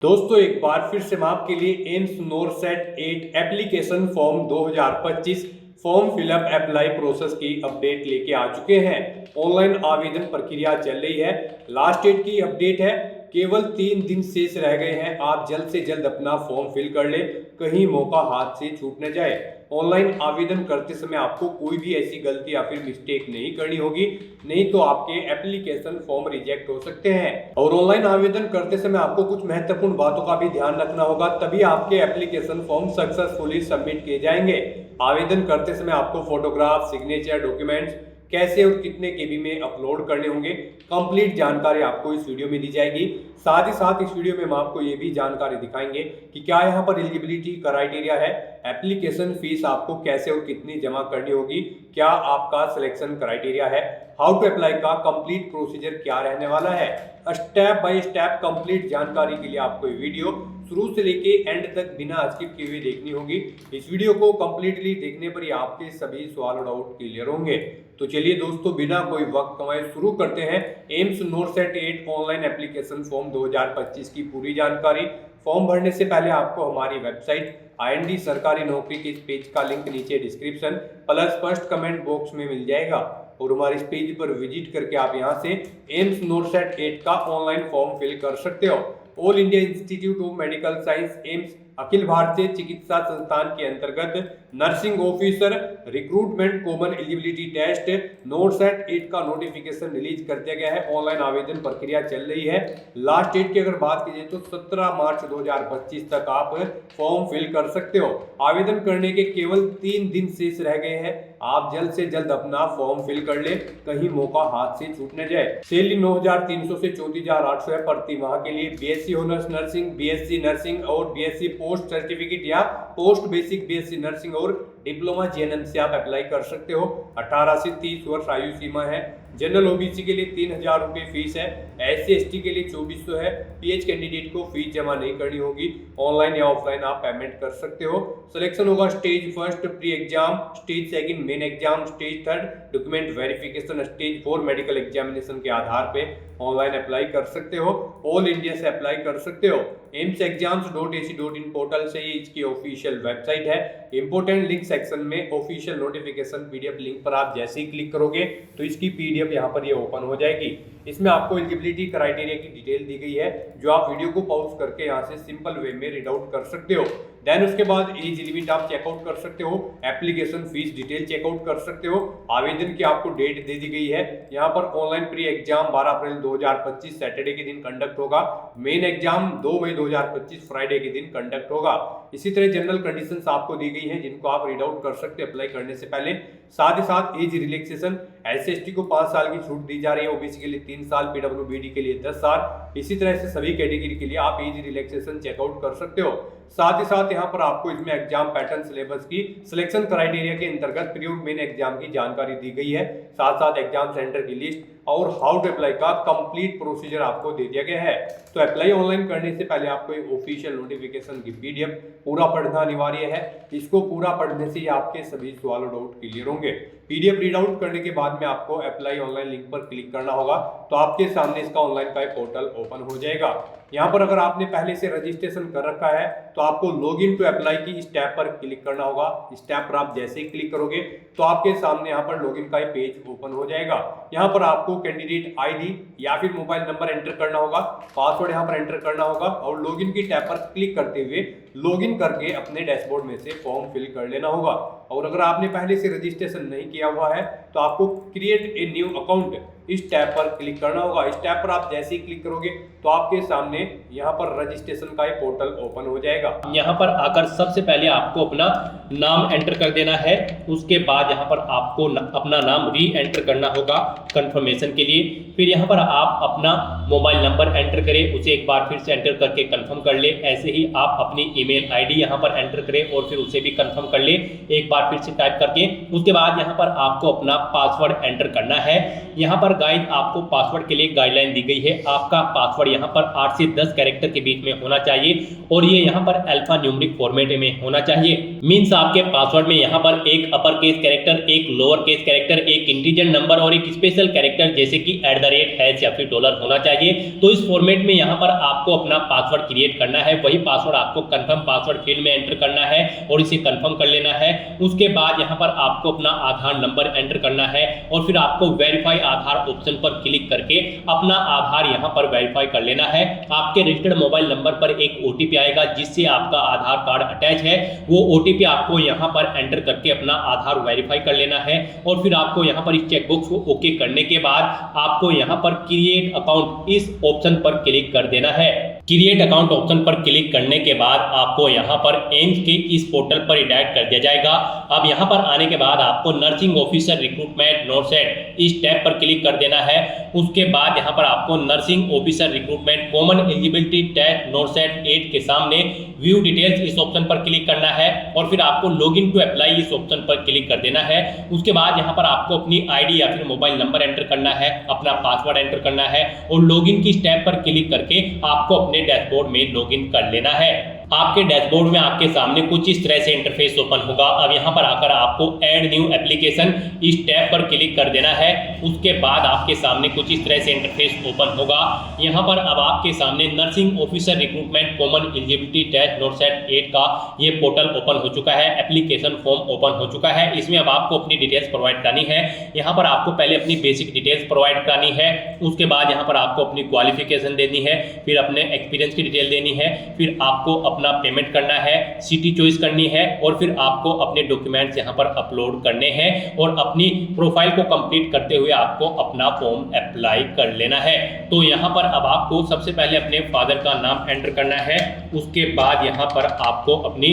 दोस्तों एक बार फिर से मैं आपके लिए AIIMS NORCET 8 application form 2025 form fill up apply process की अपडेट लेके आ चुके हैं। ऑनलाइन आवेदन प्रक्रिया चल रही है। लास्ट डेट की अपडेट है, केवल 3 दिन शेष रह गए हैं। आप जल्द से जल्द अपना फॉर्म फिल कर ले, कहीं मौका हाथ से छूट न जाए। ऑनलाइन आवेदन करते समय आपको कोई भी ऐसी गलती या फिर मिस्टेक नहीं करनी होगी, नहीं तो आपके एप्लीकेशन फॉर्म रिजेक्ट हो सकते हैं। और ऑनलाइन आवेदन करते समय आपको कुछ महत्वपूर्ण बातों का भी ध्यान रखना होगा, तभी आपके एप्लीकेशन फॉर्म सक्सेसफुली सबमिट किए जाएंगे। आवेदन करते समय आपको फोटोग्राफ, सिग्नेचर, डॉक्यूमेंट्स कैसे और कितने केबी में अपलोड करने होंगे, कंप्लीट जानकारी आपको इस वीडियो में दी जाएगी। साथ ही साथ इस वीडियो में हम आपको ये भी जानकारी दिखाएंगे कि क्या यहाँ पर एलिजिबिलिटी क्राइटेरिया है, एप्लीकेशन फीस आपको कैसे और कितनी जमा करनी होगी, क्या आपका सिलेक्शन क्राइटेरिया है, हाउ टू अप्लाई का कंप्लीट प्रोसीजर क्या रहने वाला है। स्टेप बाय स्टेप कंप्लीट जानकारी के लिए आपको ये वीडियो शुरू से लेके एंड तक बिना स्किप किए हुए देखनी होगी। इस वीडियो को कंप्लीटली देखने पर ही आपके सभी सवाल और डाउट क्लियर होंगे। तो चलिए दोस्तों, बिना कोई वक्त गंवाए शुरू करते हैं AIIMS NORCET 8 online application form 2025 की पूरी जानकारी। फॉर्म भरने से पहले आपको हमारी वेबसाइट IND सरकारी नौकरी के इस पेज का लिंक नीचे description plus first comment box में मिल जाएगा, और हमारे इस पेज पर विजिट करके आप यहां से एम्स नोरसेट 8 का ऑनलाइन फॉर्म फिल कर सकते हो। All India Institute of Medical Science AIIMS अखिल भारतीय चिकित्सा संस्थान के अंतर्गत nursing officer recruitment common eligibility test NORCET 8 का नोटिफिकेशन रिलीज कर दिया गया है। ऑनलाइन आवेदन प्रक्रिया चल रही है। लास्ट डेट की अगर बात कीजिए तो 17 मार्च 2025 तक आप फॉर्म फिल कर सकते हो। आवेदन करने के केवल 3 दिन शेष रह गए हैं। आप जल्द से जल्द अपना फॉर्म फिल कर ले, कहीं मौका हाथ से छूट न जाए। सैलरी 9,300 से 34,800 है प्रति माह के लिए। BSc honours nursing, BSc nursing और BSc पोस्ट सर्टिफिकेट या पोस्ट बेसिक BSc नर्सिंग और डिप्लोमा GNM से आप अप्लाई कर सकते हो। 18 से 30 वर्ष आयु सीमा है। जनरल OBC के लिए 3,000 रुपये फीस है। SC ST के लिए 2400 है। PH कैंडिडेट को फीस जमा नहीं करनी होगी। ऑनलाइन या ऑफलाइन आप पेमेंट कर सकते हो। सिलेक्शन होगा stage first pre exam, stage second main exam, stage third document verification, stage 4 medical examination के आधार पे ऑनलाइन अप्लाई कर सकते हो। ऑल इंडिया से अप्लाई कर सकते हो। emsexams.ac.in पोर्टल से ही इसकी ऑफिशियल वेबसाइट है। इंपोर्टेंट लिंक सेक्शन में ऑफिशियल नोटिफिकेशन PDF लिंक पर आप जैसे ही क्लिक करोगे तो इसकी PDF यहाँ पर ये ओपन हो जाएगी। इसमें आपको एलिजिबिलिटी क्राइटेरिया की डिटेल दी गई है, जो आप वीडियो को पॉज करके यहाँ से सिंपल वे में रीड आउट कर सकते हो। देन उसके बाद एज लिमिट आप चेकआउट कर सकते हो। एप्लीकेशन फीस डिटेल चेकआउट कर सकते हो। आवेदन की आपको डेट दे दी गई है। यहाँ पर ऑनलाइन प्री एग्जाम 12 अप्रैल 2025 सैटरडे के दिन कंडक्ट होगा। मेन एग्जाम 2 मई 2025 फ्राइडे के दिन कंडक्ट होगा। इसी तरह जनरल कंडीशंस आपको दी गई हैं, जिनको आप रीड आउट कर सकते हैं अप्लाई करने से पहले। साथ ही साथ एज रिलैक्सेशन, SC ST को 5 साल की छूट दी जा रही है, OBC के लिए 3 साल, PWBD के लिए 10 साल। इसी तरह से सभी कैटेगरी के लिए आप एज रिलैक्सेशन चेकआउट कर सकते हो। साथ ही साथ यहाँ पर आपको इसमें एग्जाम पैटर्न, सिलेबस की सिलेक्शन क्राइटेरिया के अंतर्गत प्री और मेन एग्जाम की जानकारी दी गई है। साथ साथ एग्जाम सेंटर की लिस्ट और हाउ टू अप्लाई का कंप्लीट प्रोसीजर आपको दे दिया गया है। तो अप्लाई ऑनलाइन करने से पहले आपको एक ऑफिशियल नोटिफिकेशन की PDF पूरा पढ़ना अनिवार्य है। इसको पूरा पढ़ने से ही आपके सभी सवाल और डाउट क्लियर होंगे। PDF रीड आउट करने के बाद में आपको अप्लाई ऑनलाइन लिंक पर क्लिक करना होगा, तो आपके सामने इसका ऑनलाइन का पोर्टल ओपन हो जाएगा। यहाँ पर अगर आपने पहले से रजिस्ट्रेशन कर रखा है तो आपको लॉगिन टू अप्लाई की इस टैब पर क्लिक करना होगा। इस टैब पर आप जैसे ही क्लिक करोगे तो आपके सामने यहाँ पर लॉगिन का पेज ओपन हो जाएगा। यहाँ पर आपको कैंडिडेट ID या फिर मोबाइल नंबर एंटर करना होगा, पासवर्ड यहाँ पर एंटर करना होगा और लॉगिन की टैब पर क्लिक करते हुए लॉगिन करके अपने डैशबोर्ड में से फॉर्म फिल कर लेना होगा। और अगर आपने पहले से रजिस्ट्रेशन नहीं किया हुआ है तो आपको क्रिएट ए न्यू अकाउंट इस टैब पर क्लिक करना होगा। इस टैब पर आप जैसे ही क्लिक करोगे तो आपके सामने यहाँ पर रजिस्ट्रेशन का एक पोर्टल ओपन हो जाएगा। यहाँ पर आकर सबसे पहले आपको अपना नाम एंटर कर देना है। उसके बाद यहाँ पर आपको अपना नाम री एंटर करना होगा कंफर्मेशन के लिए। फिर यहाँ पर आप अपना मोबाइल नंबर एंटर करें, उसे एक बार फिर से एंटर करके कंफर्म कर ले। ऐसे ही आप अपनी ईमेल ID यहाँ पर एंटर करें और फिर उसे भी कंफर्म कर ले एक बार फिर से टाइप करके। उसके बाद यहाँ पर आपको अपना पासवर्ड एंटर करना है। यहाँ पर गाइस आपको पासवर्ड के लिए गाइडलाइन दी गई है। आपका पासवर्ड यहाँ पर 8 से 10 कैरेक्टर के बीच में होना चाहिए और ये यहाँ पर अल्फा न्यूमेरिक फॉर्मेट में होना चाहिए। मीन्स आपके पासवर्ड में यहाँ पर एक अपर केस कैरेक्टर, एक लोअर केस कैरेक्टर, एक इंटीजर नंबर और एक स्पेशल कैरेक्टर जैसे कि @ या फिर डॉलर होना चाहिए। तो इस फॉर्मेट में यहाँ पर आपको अपना पासवर्ड क्रिएट करना है। वही पासवर्ड आपको कंफर्म पासवर्ड फील्ड में एंटर करना है और इसे कंफर्म कर लेना है। उसके बाद यहाँ पर आपको अपना आधार नंबर एंटर करना है और फिर आपको वेरीफाई आधार ऑप्शन पर क्लिक करके अपना आधार यहाँ पर वेरीफाई कर लेना है। आपके रजिस्टर्ड मोबाइल नंबर पर एक OTP आएगा जिससे आपका आधार कार्ड अटैच है। वो OTP आपको यहाँ पर एंटर करके अपना आधार वेरीफाई कर लेना है और फिर आपको यहाँ पर इस चेकबॉक्स को ओके करने के बाद आपको यहाँ पर क्रिएट अकाउंट इस ऑप्शन पर क्लिक कर देना है। क्रिएट अकाउंट ऑप्शन पर क्लिक करने के बाद आपको यहाँ पर एम्स के इस पोर्टल पर रिडायरेक्ट कर दिया जाएगा। अब यहाँ पर आने के बाद आपको नर्सिंग ऑफिसर रिक्रूटमेंट नोरसेट इस टैब पर क्लिक कर देना है। उसके बाद यहाँ पर आपको nursing officer recruitment common eligibility test NORCET 8 के सामने व्यू डिटेल्स इस ऑप्शन पर क्लिक करना है और फिर आपको लॉगिन टू अप्लाई इस ऑप्शन पर क्लिक कर देना है। उसके बाद यहाँ पर आपको अपनी ID या फिर मोबाइल नंबर एंटर करना है, अपना पासवर्ड एंटर करना है और लॉगिन की स्टेप पर क्लिक करके आपको अपने डैशबोर्ड में लॉगिन कर लेना है। आपके डैशबोर्ड में आपके सामने कुछ इस तरह से इंटरफेस ओपन होगा। अब यहाँ पर आकर आपको ऐड न्यू एप्लीकेशन इस टैब पर क्लिक कर देना है। उसके बाद आपके सामने कुछ इस तरह से इंटरफेस ओपन होगा। यहाँ पर अब आपके सामने nursing officer recruitment common eligibility test NORCET 8 का ये पोर्टल ओपन हो चुका है। एप्लीकेशन फॉर्म ओपन हो चुका है। इसमें अब आपको अपनी डिटेल्स प्रोवाइड करनी है। यहाँ पर आपको पहले अपनी बेसिक डिटेल्स प्रोवाइड करनी है। उसके बाद यहाँ पर आपको अपनी क्वालिफिकेशन देनी है, फिर अपने एक्सपीरियंस की डिटेल देनी है, फिर आपको अपना पेमेंट करना है, सिटी चॉइस करनी है और फिर आपको अपने डॉक्यूमेंट्स यहाँ पर अपलोड करने हैं और अपनी प्रोफाइल को कंप्लीट करते हुए आपको अपना फॉर्म अप्लाई कर लेना है। तो यहाँ पर अब आपको सबसे पहले अपने फादर का नाम एंटर करना है। उसके बाद यहाँ पर आपको अपनी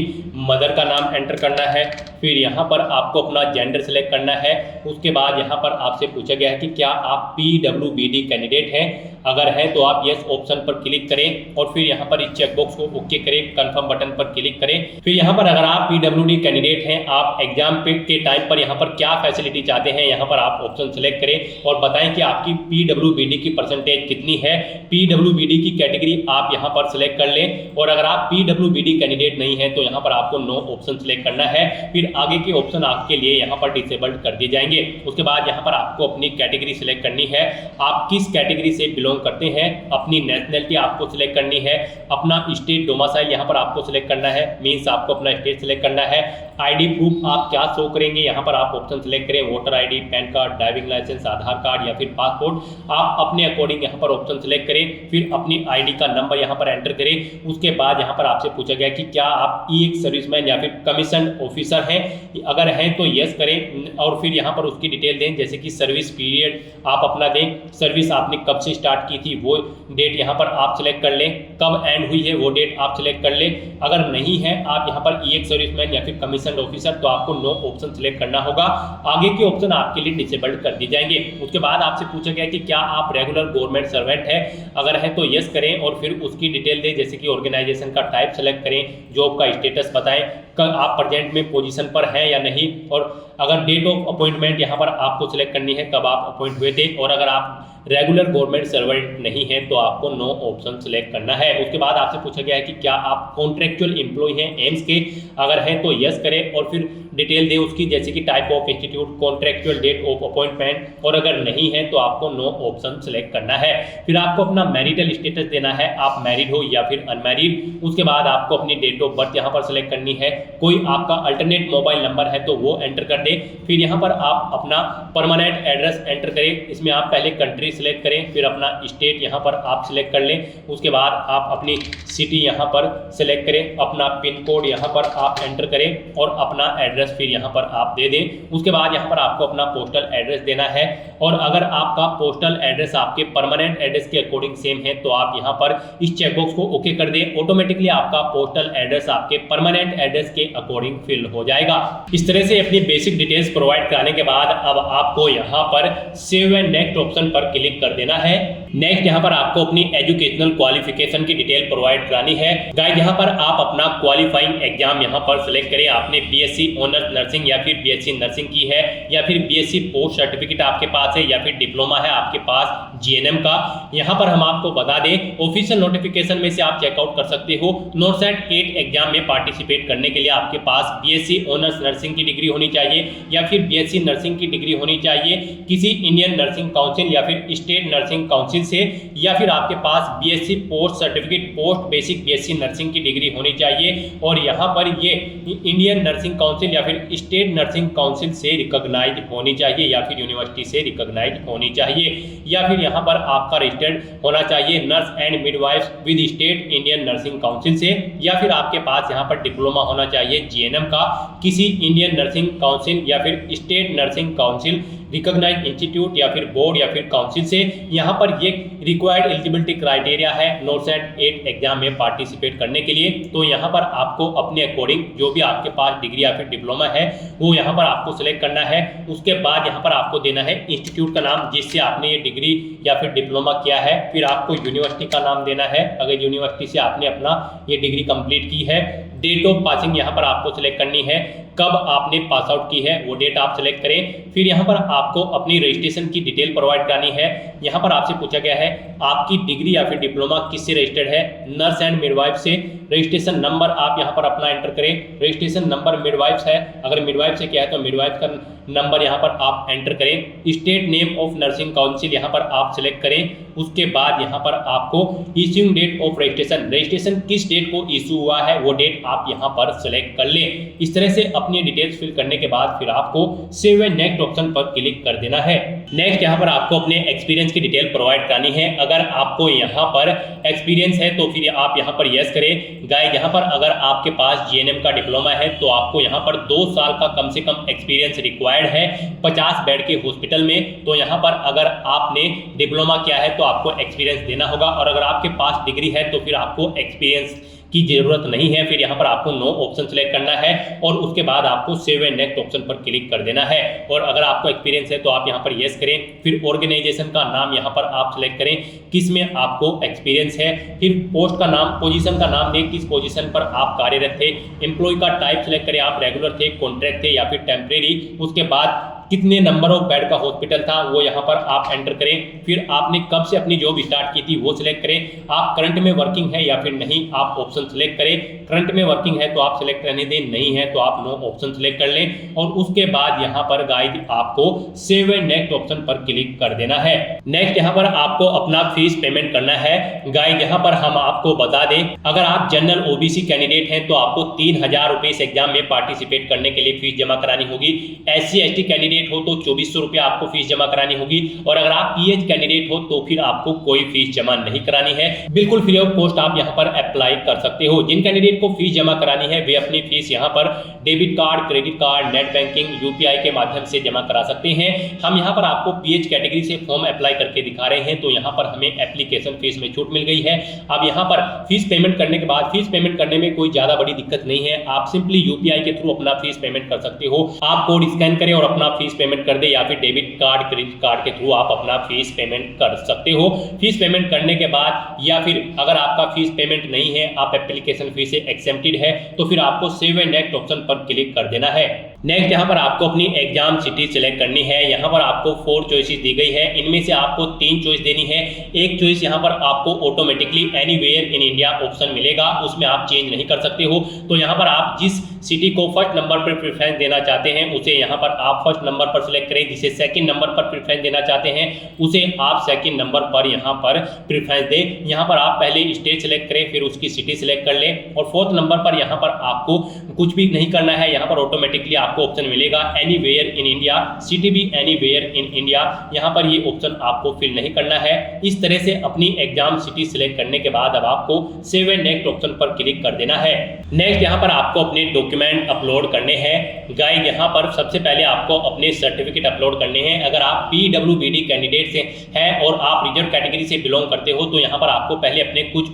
मदर का नाम एंटर करना है। फिर यहाँ पर आपको अपना जेंडर सेलेक्ट करना है। उसके बाद यहाँ पर आपसे पूछा गया है कि क्या आप PWBD कैंडिडेट हैं। अगर है तो आप यस ऑप्शन पर क्लिक करें और फिर यहाँ पर इस चेकबॉक्स को ओके करें, कंफर्म बटन पर क्लिक करें। फिर यहाँ पर अगर आप PWD कैंडिडेट हैं, आप एग्जाम के टाइम पर यहाँ पर क्या फैसिलिटी चाहते हैं, यहाँ पर आप ऑप्शन सेलेक्ट करें और बताएं कि आपकी PWBD की परसेंटेज कितनी है। PWBD की कैटेगरी आप यहाँ पर सिलेक्ट कर लें और अगर आप PWBD कैंडिडेट नहीं है तो यहाँ पर आपको नो ऑप्शन सेलेक्ट करना है। फिर आगे के ऑप्शन आपके लिए यहाँ पर डिसेबल्ड कर दिए जाएंगे। उसके बाद यहाँ पर आपको अपनी कैटेगरी सिलेक्ट करनी है। आप किस कैटेगरी से बिलोंग करते हैं, अपनी नेशनलिटी आपको सिलेक्ट करनी है, अपना स्टेट डोमिसाइल यहाँ पर आपको सिलेक्ट करना है। मीन्स आपको अपना स्टेट सिलेक्ट करना है। ID प्रूफ आप क्या शो करेंगे, यहाँ पर आप ऑप्शन सिलेक्ट करें। Voter ID, PAN card, driving licence, Aadhaar card या फिर पासपोर्ट। आप अपने अकॉर्डिंग यहाँ पर ऑप्शन सिलेक्ट करें। फिर अपनी ID का नंबर यहाँ पर एंटर करें। उसके बाद यहाँ पर आपसे पूछा गया कि क्या आप एक सर्विसमैन या फिर कमीशन ऑफिसर हैं। अगर हैं तो यस करें और फिर यहाँ पर उसकी डिटेल दें, जैसे कि सर्विस पीरियड आप अपना दें, सर्विस आपने कब से स्टार्ट की थी वो डेट यहाँ पर आप सिलेक्ट कर लें, कब एंड हुई है वो डेट आप सिलेक्ट कर लें। अगर नहीं है आप यहाँ पर एक सर्विसमैन या फिर कमीशन ऑफिसर तो आपको नो ऑप्शन सिलेक्ट करना होगा। आगे के ऑप्शन आपके लिए डिसेबल्ड कर दिए जाएंगे। उसके बाद आपसे पूछा गया कि क्या आप रेगुलर गवर्नमेंट सर्वेंट है। अगर है तो यस करें और फिर उसकी डिटेल दें, जैसे कि ऑर्गेनाइजेशन का टाइप सेलेक्ट करें, जॉब का स्टेटस बताएं, कब आप प्रेजेंट में पोजीशन पर हैं या नहीं, और अगर डेट ऑफ अपॉइंटमेंट यहाँ पर आपको सिलेक्ट करनी है, कब आप अपॉइंट हुए थे। और अगर आप रेगुलर गवर्नमेंट सर्वेंट नहीं है तो आपको नो ऑप्शन सिलेक्ट करना है। उसके बाद आपसे पूछा गया है कि क्या आप कॉन्ट्रेक्चुअल एम्प्लॉय हैं एम्स के। अगर हैं तो यस करें और फिर डिटेल दें उसकी, जैसे कि type of institute, contractual date of appointment. और अगर नहीं है तो आपको नो ऑप्शन सिलेक्ट करना है। फिर आपको अपना मैरिटल स्टेटस देना है, आप मैरिड हो या फिर अनमैरिड। उसके बाद आपको अपनी डेट ऑफ बर्थ यहाँ पर सिलेक्ट करनी है। कोई आपका अल्टरनेट मोबाइल नंबर है तो वो एंटर कर दें। फिर यहाँ पर आप अपना परमानेंट एड्रेस एंटर करें। इसमें आप पहले कंट्री सिलेक्ट करें, फिर अपना स्टेट यहाँ पर आप सिलेक्ट कर लें। उसके बाद आप अपनी सिटी यहाँ पर सिलेक्ट करें, अपना पिन कोड यहाँ पर आप एंटर करें और अपना एड्रेस फिर यहाँ पर आप दे दें। उसके बाद यहाँ पर आपको अपना पोस्टल एड्रेस देना है और अगर आपका पोस्टल एड्रेस आपके परमानेंट एड्रेस के अकॉर्डिंग सेम है तो आप यहाँ पर इस चेकबॉक्स को ओके कर दें। ऑटोमेटिकली आपका पोस्टल एड्रेस आपके परमानेंट एड्रेस के अकॉर्डिंग फिल हो जाएगा। इस तरह से अपनी बेसिक डिटेल्स प्रोवाइड कराने के बाद अब आपको यहाँ पर सेव एंड नेक्स्ट ऑप्शन पर क्लिक क्लिक कर देना है। नेक्स्ट यहाँ पर आपको अपनी एजुकेशनल क्वालिफिकेशन की डिटेल प्रोवाइड करानी है। गाइस यहाँ पर आप अपना क्वालिफाइंग एग्जाम यहाँ पर सिलेक्ट करें। आपने बीएससी ऑनर्स नर्सिंग या फिर बीएससी नर्सिंग की है, या फिर बीएससी पोस्ट सर्टिफिकेट आपके पास है, या फिर डिप्लोमा है आपके पास जीएनएम का। यहाँ पर हम आपको बता दें ऑफिशियल नोटिफिकेशन में से आप चेकआउट कर सकते हो। नॉरसेट 8 एग्जाम में पार्टिसिपेट करने के लिए आपके पास बीएससी ऑनर्स नर्सिंग की डिग्री होनी चाहिए, या फिर बीएससी नर्सिंग की डिग्री होनी चाहिए किसी इंडियन नर्सिंग काउंसिल या फिर स्टेट नर्सिंग काउंसिल से, या फिर आपके पास BSc post certificate post basic BSc nursing की डिग्री होनी चाहिए, और यहाँ पर ये इंडियन नर्सिंग काउंसिल या फिर स्टेट नर्सिंग काउंसिल से रिकॉग्नाइज होनी चाहिए, या फिर यूनिवर्सिटी से रिकॉग्नाइज होनी चाहिए, या फिर यहाँ पर आपका रजिस्टर्ड होना चाहिए nurse and midwife with state Indian nursing council से, या फिर आपके पास यहाँ पर डिप्लोमा होना चाहिए जीएनएम का किसी इंडियन नर्सिंग काउंसिल या फिर state nursing council recognise institute या फिर बोर्ड या फिर काउंसिल से। यहाँ पर ये रिक्वायर्ड एलिजिबिलिटी क्राइटेरिया है नॉरसेट 8 एग्जाम में पार्टिसिपेट करने के लिए। तो यहाँ पर आपको अपने अकॉर्डिंग जो भी आपके पास डिग्री या फिर डिप्लोमा है वो यहाँ पर आपको सिलेक्ट करना है। उसके बाद यहाँ पर आपको देना है इंस्टीट्यूट का नाम जिससे आपने ये डिग्री या फिर डिप्लोमा किया है। फिर आपको यूनिवर्सिटी का नाम देना है अगर यूनिवर्सिटी से आपने अपना ये डिग्री कंप्लीट की है। डेट ऑफ पासिंग यहाँ पर आपको सिलेक्ट करनी है, कब आपने पास आउट की है वो डेट आप सिलेक्ट करें। फिर यहाँ पर आपको अपनी रजिस्ट्रेशन की डिटेल प्रोवाइड करानी है। यहाँ पर आपसे पूछा गया है आपकी डिग्री या फिर डिप्लोमा किससे रजिस्टर्ड है, नर्स एंड मिडवाइफ से। रजिस्ट्रेशन नंबर आप यहाँ पर अपना एंटर करें। रजिस्ट्रेशन नंबर मिडवाइफ है, अगर मिडवाइफ से क्या है तो मिडवाइफ का नंबर यहाँ पर आप एंटर करें। State name of nursing council यहाँ पर आप सिलेक्ट करें। उसके बाद यहाँ पर आपको इश्यूइंग डेट ऑफ रजिस्ट्रेशन किस डेट को इशू हुआ है वो डेट आप यहाँ पर सिलेक्ट कर लें। इस तरह से अपनी डिटेल्स फिल करने के बाद फिर आपको सेव एंड नेक्स्ट ऑप्शन पर क्लिक कर देना है। नेक्स्ट यहाँ पर आपको अपने एक्सपीरियंस की डिटेल प्रोवाइड करानी है। अगर आपको यहाँ पर एक्सपीरियंस है तो फिर आप यहाँ पर यस करें। गाइस यहाँ पर अगर आपके पास जीएनएम का डिप्लोमा है तो आपको यहाँ पर 2 साल का कम से कम एक्सपीरियंस रिक्वायर्ड है 50 बेड के हॉस्पिटल में। तो यहाँ पर अगर आपने डिप्लोमा किया है तो आपको एक्सपीरियंस देना होगा, और अगर आपके पास डिग्री है तो फिर आपको एक्सपीरियंस की जरूरत नहीं है। फिर यहाँ पर आपको नो ऑप्शन सेलेक्ट करना है और उसके बाद आपको सेव एंड नेक्स्ट ऑप्शन पर क्लिक कर देना है। और अगर आपको एक्सपीरियंस है तो आप यहाँ पर यस करें। फिर ऑर्गेनाइजेशन का नाम यहाँ पर आप सिलेक्ट करें किस में आपको एक्सपीरियंस है। फिर पोस्ट का नाम, पोजीशन का नाम दें किस पोजीशन पर आप कार्यरत थे। एम्प्लॉय का टाइप सिलेक्ट करें, आप रेगुलर थे, कॉन्ट्रैक्ट थे या फिर टेम्परेरी। उसके बाद कितने नंबर ऑफ बेड का हॉस्पिटल था वो यहाँ पर आप एंटर करें। फिर आपने कब से अपनी जॉब स्टार्ट की थी वो सिलेक्ट करें। आप करंट में वर्किंग है या फिर नहीं, आप ऑप्शन सिलेक्ट करें। करंट में वर्किंग है तो आप सिलेक्ट रहने दें, नहीं है तो आप नो ऑप्शन सिलेक्ट कर लें। और उसके बाद यहाँ पर गाइस आपको सेव एंड नेक्स्ट ऑप्शन पर क्लिक कर देना है। नेक्स्ट यहाँ पर आपको अपना फीस पेमेंट करना है। गाइस यहाँ पर हम आपको बता दें अगर आप जनरल ओबीसी कैंडिडेट हैं तो आपको 3000 रुपये इस एग्जाम में पार्टिसिपेट करने के लिए फीस जमा करानी होगी। SC ST कैंडिडेट हो तो 2400 रुपया आपको फीस जमा करानी होगी, और अगर आप PH कैंडिडेट हो तो फिर आपको कोई फीस जमा नहीं करानी है। बिल्कुल फ्री ऑफ कॉस्ट आप यहाँ पर अप्लाई कर सकते हो। जिन कैंडिडेट को फीस जमा करानी है वे अपनी फीस यहाँ पर debit card, credit card, net banking, UPI के माध्यम से जमा करा सकते हैं। हम यहाँ पर आपको PH कैटेगरी से फॉर्म अप्लाई करके दिखा रहे हैं तो यहाँ पर हमें एप्लीकेशन फीस में छूट मिल गई है। अब यहाँ पर फीस पेमेंट करने के बाद फीस पेमेंट करने में कोई ज्यादा बड़ी दिक्कत नहीं है। आप सिंपली UPI के थ्रू अपना फीस पेमेंट कर सकते हो। आप कोड स्कैन करें और अपना फीस पेमेंट कर दे, या फिर डेबिट कार्ड, क्रेडिट कार्ड के थ्रू आप अपना फीस पेमेंट कर सकते हो। फीस पेमेंट करने के बाद या फिर अगर आपका फीस पेमेंट नहीं है, आप एप्लीकेशन फीस से एक्सेप्टेड है तो फिर आपको सेव एंड नेक्स्ट ऑप्शन पर क्लिक कर देना है। नेक्स्ट यहाँ पर आपको अपनी एग्जाम सिटी सिलेक्ट करनी है। यहाँ पर आपको 4 चॉइसेस दी गई है, इनमें से आपको 3 चॉइस देनी है। एक चॉइस यहाँ पर आपको automatically anywhere in India option मिलेगा, उसमें आप चेंज नहीं कर सकते हो। तो यहाँ पर आप जिस सिटी को फर्स्ट नंबर पर प्रेफरेंस देना चाहते हैं उसे यहाँ पर आप फर्स्ट नंबर पर सिलेक्ट करें। जिसे सेकंड नंबर पर प्रेफरेंस देना चाहते हैं उसे आप सेकंड नंबर पर यहाँ पर प्रेफरेंस दें। यहाँ पर आप पहले स्टेट सिलेक्ट करें, फिर उसकी सिटी सिलेक्ट कर लें, और 4th नंबर पर यहाँ पर आपको कुछ भी नहीं करना है। यहाँ पर ऑटोमेटिकली आपको ऑप्शन मिलेगा एनीवेयर इन इंडिया, सिटी भी एनीवेयर इन इंडिया। यहाँ पर ये ऑप्शन आपको फिल नहीं करना है। इस तरह से अपनी एग्जाम सिटी सिलेक्ट करने के बाद अब आपको सेव एंड नेक्स्ट ऑप्शन पर क्लिक कर देना है। नेक्स्ट यहाँ पर आपको अपने डॉक्यूमेंट अपलोड करने हैं। गाइस यहाँ पर सबसे पहले आपको अपने सर्टिफिकेट अपलोड करने हैं। अगर आप PWBD कैंडिडेट से हैं और आप रिजर्व कैटेगरी से बिलोंग करते हो तो यहाँ पर आपको पहले अपने कुछ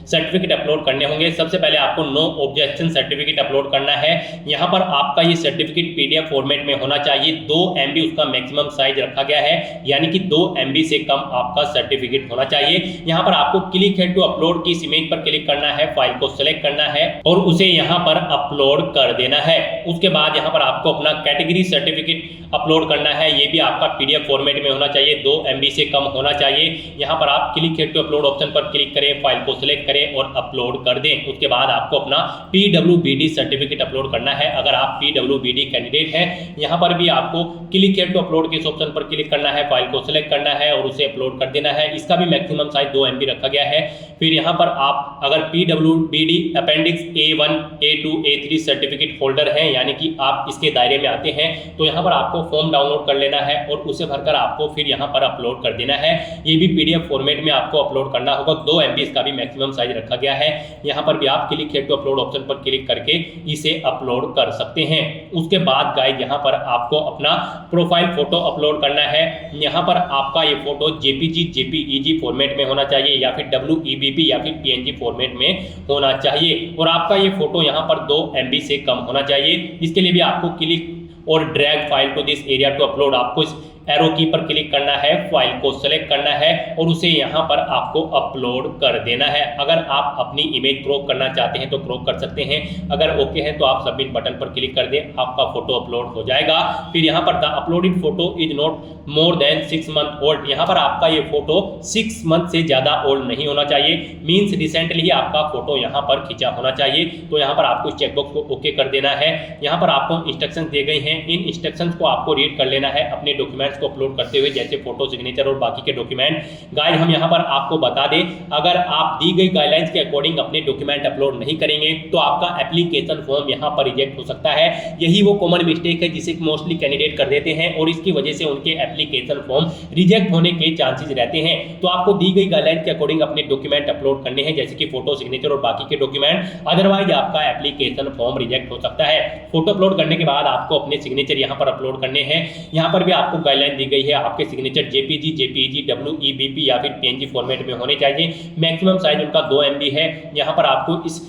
सर्टिफिकेट अपलोड करने होंगे। सबसे पहले आपको नो ऑब्जेक्शन सर्टिफिकेट अपलोड करना है। यहाँ पर आपका ये सर्टिफिकेट सर्टिफिकेट पीडीएफ फॉर्मेट में होना चाहिए। 2 MB उसका मैक्सिमम साइज रखा गया है, यानी कि 2 MB से कम आपका सर्टिफिकेट होना चाहिए। यहाँ पर आपको क्लिक है टू अपलोड की इस इमेज पर क्लिक करना है, फाइल को सिलेक्ट करना है और उसे यहाँ पर अपलोड कर देना है। उसके बाद यहाँ पर आपको अपना कैटेगरी सर्टिफिकेट अपलोड करना है, ये भी आपका पीडीएफ फॉर्मेट में होना चाहिए, 2 MB से कम होना चाहिए। यहाँ पर आप क्लिक है टू अपलोड ऑप्शन पर क्लिक करें, फाइल को सिलेक्ट करें और अपलोड कर दें। उसके बाद आपको अपना PWBD सर्टिफिकेट अपलोड करना है। अगर आप PWBD कैंडिडेट हैं, यहाँ पर भी आपको क्लिक है टू अपलोड के इस ऑप्शन पर क्लिक करना है, फाइल को सिलेक्ट करना है और उसे अपलोड कर देना है। इसका भी मैक्सिमम साइज 2 MB रखा गया है। फिर यहाँ पर आप अगर PWBD appendix A1, A2, A3 certificate holder हैं, यानी कि आप इसके दायरे में आते हैं, तो यहाँ पर आपको फॉर्म डाउनलोड कर लेना है और उसे भरकर आपको फिर यहाँ पर अपलोड कर देना है। ये भी पीडीएफ फॉर्मेट में आपको अपलोड करना होगा। 2 MB इसका भी मैक्सिमम साइज रखा गया है। यहाँ पर भी आप क्लिक है टू अपलोड ऑप्शन पर क्लिक करके इसे अपलोड कर सकते हैं। उसके बाद गाइस यहाँ पर आपको अपना प्रोफाइल फोटो अपलोड करना है। यहाँ पर आपका ये फोटो JPG, JPEG फॉर्मेट में होना चाहिए या फिर WEBP या फिर PNG फॉर्मेट में होना चाहिए और आपका ये फोटो यहाँ पर 2 MB से कम होना चाहिए। इसके लिए भी आपको क्लिक और drag file to this area to upload, आपको इस एरो की पर क्लिक करना है, फाइल को सेलेक्ट करना है और उसे यहाँ पर आपको अपलोड कर देना है। अगर आप अपनी इमेज क्रॉप करना चाहते हैं तो क्रॉप कर सकते हैं, अगर ओके है तो आप सबमिट बटन पर क्लिक कर दें, आपका फोटो अपलोड हो जाएगा। फिर यहाँ पर the uploaded photo is not more than 6 month old, यहाँ पर आपका ये फोटो 6 मंथ से ज्यादा ओल्ड नहीं होना चाहिए, मीन्स रिसेंटली आपका फोटो यहाँ पर खींचा होना चाहिए। तो यहाँ पर आपको चेकबॉक्स को ओके कर देना है। यहाँ पर आपको इंस्ट्रक्शंस दिए गए हैं, इन इंस्ट्रक्शंस को आपको रीड कर लेना है अपने डॉक्यूमेंट को अपलोड करते हुए, जैसे फोटो, सिग्नेचर और बाकी के डॉक्यूमेंट। गाइस हम यहां पर आपको बता दें, अगर आप दी गई गाइडलाइंस के अकॉर्डिंग अपने डॉक्यूमेंट अपलोड नहीं करेंगे तो आपका एप्लीकेशन फॉर्म यहां पर रिजेक्ट हो सकता है। यही वो कॉमन मिस्टेक है जिसे मोस्टली कैंडिडेट कर देते हैं और इसकी वजह से उनके एप्लीकेशन फॉर्म रिजेक्ट होने के चांसेस रहते हैं। तो आपको दी गई गाइडलाइंस के अकॉर्डिंग अपने डॉक्यूमेंट अपलोड करने हैं, जैसे कि फोटो, सिग्नेचर और बाकी के डॉक्यूमेंट, अदरवाइज आपका एप्लीकेशन फॉर्म रिजेक्ट हो सकता है। फोटो अपलोड करने के बाद आपको अपने सिग्नेचर यहां पर अपलोड करने हैं। यहां पर भी आपको गाइडलाइन दी गई है, आपके सिग्नेचर JPG, JPEG, WEBP या फिर PNG फॉर्मेट में होने चाहिए। मैक्सिमम साइज उनका 2 MB है। यहाँ पर आपको इस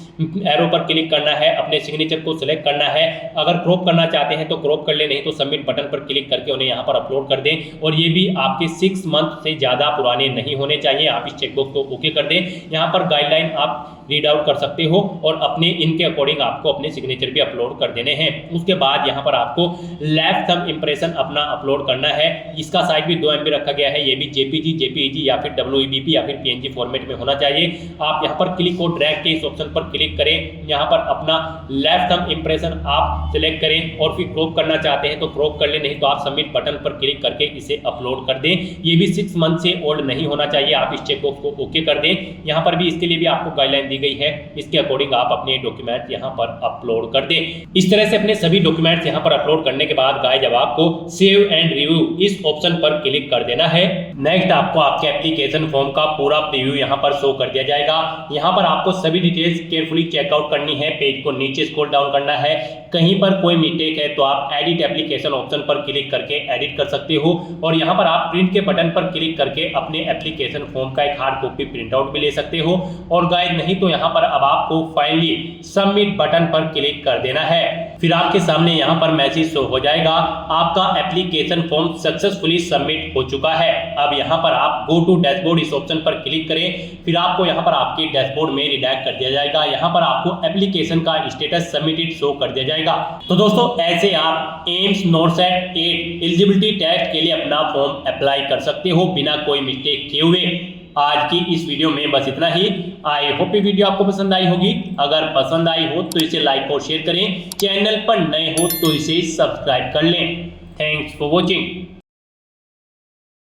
एरो पर क्लिक करना है, अपने सिग्नेचर को सिलेक्ट करना है। अगर क्रॉप करना चाहते हैं तो क्रॉप कर ले, नहीं तो सबमिट बटन पर क्लिक करके उन्हें यहाँ पर अपलोड कर दें। और ये भी आपके 6 मंथ से ज़्यादा पुराने नहीं होने चाहिए। आप इस चेकबॉक्स को ओके कर दें। यहाँ पर गाइडलाइन आप रीड आउट कर सकते हो और अपने इनके अकॉर्डिंग आपको अपने सिग्नेचर भी अपलोड कर देने हैं। उसके बाद यहाँ पर आपको लेफ्ट थंब इंप्रेशन अपना अपलोड करना है। इसका साइज भी 2 MB रखा गया है। ये भी JPG, JPEG या फिर WEBP या फिर PNG फॉर्मेट में होना चाहिए। आप यहाँ पर क्लिक और ड्रैग के इस ऑप्शन पर क्लिक करें, यहाँ पर अपना लेफ्ट थंब इंप्रेशन आप सिलेक्ट करें और फिर क्रॉप करना चाहते हैं तो क्रॉप कर ले, नहीं तो आप सबमिट बटन पर क्लिक करके इसे अपलोड कर दें। ये भी 6 मंथ से ओल्ड नहीं होना चाहिए। आप इस चेकबॉक्स को ओके कर दें। यहाँ पर भी इसके लिए भी आपको गाइडलाइन दी गई है, इसके अकॉर्डिंग आप अपने डॉक्यूमेंट यहाँ पर अपलोड कर दें। इस तरह से अपने सभी डॉक्यूमेंट्स यहाँ पर अपलोड करने के बाद गाइस जब आपको सेव एंड रिव्यू इस ऑप्शन पर क्लिक कर देना है। नेक्स्ट आपको आपके एप्लीकेशन फॉर्म का पूरा प्रीव्यू यहाँ पर शो कर दिया जाएगा। यहाँ पर आपको सभी डिटेल्स केयरफुली चेकआउट करनी है। पेज को नीचे स्क्रॉल डाउन करना है। कहीं पर कोई मिस्टेक है तो आप एडिट एप्लीकेशन ऑप्शन पर क्लिक करके एडिट कर सकते हो और यहाँ पर आप प्रिंट के बटन पर क्लिक करके अपने एप्लीकेशन फॉर्म का एक हार्ड कॉपी प्रिंट आउट भी ले सकते हो। और गाइस नहीं तो यहाँ पर अब आपको फाइनली सबमिट बटन पर क्लिक कर देना है। फिर आपके सामने यहाँ पर मैसेज शो हो जाएगा, आपका एप्लीकेशन फॉर्म सक्सेसफुली सबमिट हो चुका है। अब यहाँ पर आप गो टू डैशबोर्ड इस ऑप्शन पर क्लिक करें। फिर आपको यहाँ पर आपके डैशबोर्ड में रिडायरेक्ट कर दिया जाएगा। यहाँ पर आपको एप्लीकेशन का स्टेटस सबमिटेड शो कर दिया जाएगा। तो दोस्तों ऐसे आप एम्स नॉरसेट 8 एलिजिबिलिटी टेस्ट के लिए अपना फॉर्म अप्लाई कर सकते हो बिना कोई मिस्टेक किए हुए। आज की इस वीडियो में बस इतना ही। आई होप ये वीडियो आपको पसंद आई होगी। अगर पसंद आई हो तो इसे लाइक और शेयर करें। चैनल पर नए हो तो इसे सब्सक्राइब कर लें। Thanks for watching.